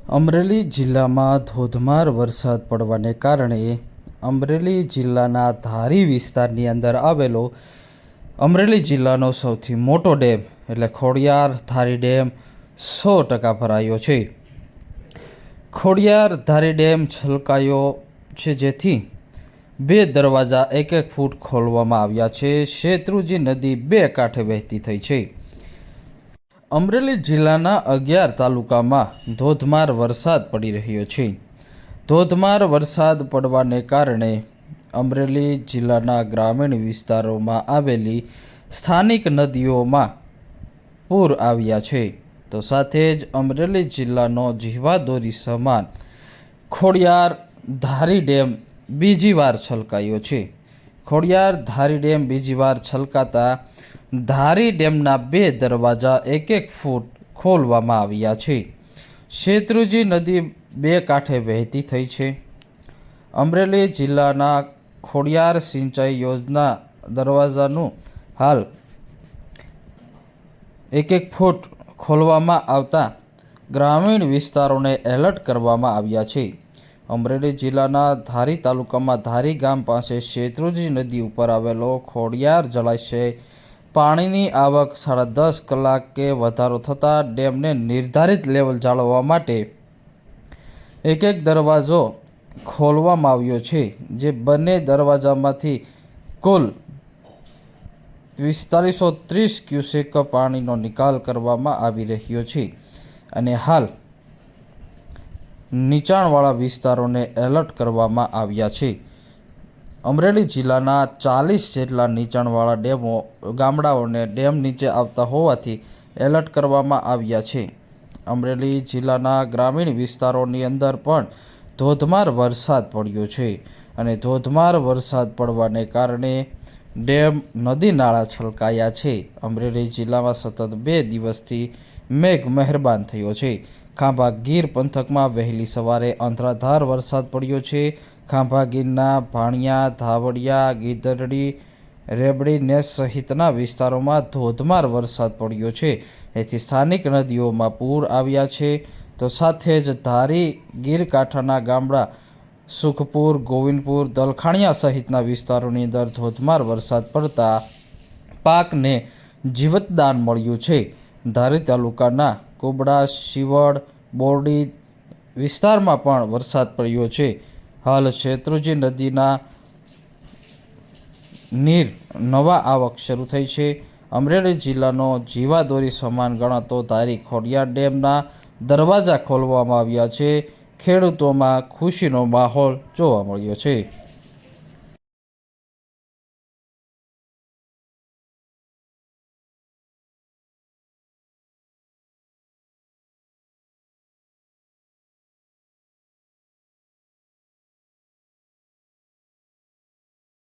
અમરેલી જિલ્લામાં ધોધમાર વરસાદ પડવાને કારણે અમરેલી જિલ્લાના ધારી વિસ્તારની અંદર આવેલો અમરેલી જિલ્લાનો સૌથી મોટો ડેમ એટલે ખોડિયાર ધારી ડેમ 100% ભરાયો છે. ખોડિયાર ધારી ડેમ છલકાયો છે, જેથી 2 દરવાજા 1-1 ફૂટ ખોલવામાં આવ્યા છે. શેત્રુંજી નદી 2 કાંઠે વહેતી થઈ છે. અમરેલી જિલ્લાના 11 તાલુકામાં ધોધમાર વરસાદ પડી રહ્યો છે. ધોધમાર વરસાદ પડવાને કારણે અમરેલી જિલ્લાના ગ્રામીણ વિસ્તારોમાં આવેલી સ્થાનિક નદીઓમાં પૂર આવ્યા છે. તો સાથે જ અમરેલી જિલ્લાનો જીવાદોરી સમાન ખોડિયાર ધારી ડેમ બીજી વાર છલકાયો છે. ખોડિયાર ધારી ડેમ બીજી વાર છલકાતા ધારી ડેમના 2 દરવાજા 1-1 ફૂટ ખોલવામાં આવ્યા છે. શેત્રુંજી નદી 2 કાંઠે વહેતી થઈ છે. અમરેલી જિલ્લાના ખોડિયાર સિંચાઈ યોજના દરવાજાનું હાલ 1-1 ફૂટ ખોલવામાં આવતા ગ્રામીણ વિસ્તારોને એલર્ટ કરવામાં આવ્યા છે. અમરેલી જિલ્લાના ધારી તાલુકામાં ધારી ગામ પાસે શેત્રુંજી નદી ઉપર આવેલો ખોડિયાર જળાશય પાણીની આવક 10.5 કલાકે વધારો થતાં ડેમને નિર્ધારિત લેવલ જાળવવા માટે 1-1 દરવાજો ખોલવામાં આવ્યો છે, જે બંને દરવાજામાંથી કુલ 4530 ક્યુસેક પાણીનો નિકાલ કરવામાં આવી રહ્યો છે. અને હાલ નીચાણવાળા વિસ્તારોને એલર્ટ કરવામાં આવ્યા છે. અમરેલી જિલ્લાના 40 જેટલા નીચાણવાળા ગામડાઓને ડેમ નીચે આવતા હોવાથી એલર્ટ કરવામાં આવ્યા છે. અમરેલી જિલ્લાના ગ્રામીણ વિસ્તારોની અંદર પણ ધોધમાર વરસાદ પડ્યો છે અને ધોધમાર વરસાદ પડવાને કારણે ડેમ નદી નાળા છલકાયા છે. અમરેલી જિલ્લામાં સતત 2 દિવસથી મેઘ મહેરબાન થયો છે. ખાંભા ગીર પંથકમાં વહેલી સવારે અનરાધાર વરસાદ પડ્યો છે. ખાંભા ગીરના ભાણિયા, ધાવડિયા, ગીદરડી, રેબડી નેસ સહિતના વિસ્તારોમાં ધોધમાર વરસાદ પડ્યો છે, જેથી સ્થાનિક નદીઓમાં પૂર આવ્યા છે. તો સાથે જ ધારી ગીરકાંઠાના ગામડા સુખપુર, ગોવિંદપુર, દલખાણિયા સહિતના વિસ્તારોની અંદર ધોધમાર વરસાદ પડતા પાકને જીવતદાન મળ્યું છે. ધારી તાલુકાના કુબડા, શિવડ, બોરડી વિસ્તારમાં પણ વરસાદ પડ્યો છે. હાલ શેત્રુંજી નદીના નીર નવા આવક શરૂ થઈ છે. અમરેલી જિલ્લાનો જીવાદોરી સમાન ગણાતો ધારી ખોડિયાર ડેમના દરવાજા ખોલવામાં આવ્યા છે. ખેડૂતોમાં ખુશીનો માહોલ જોવા મળ્યો છે.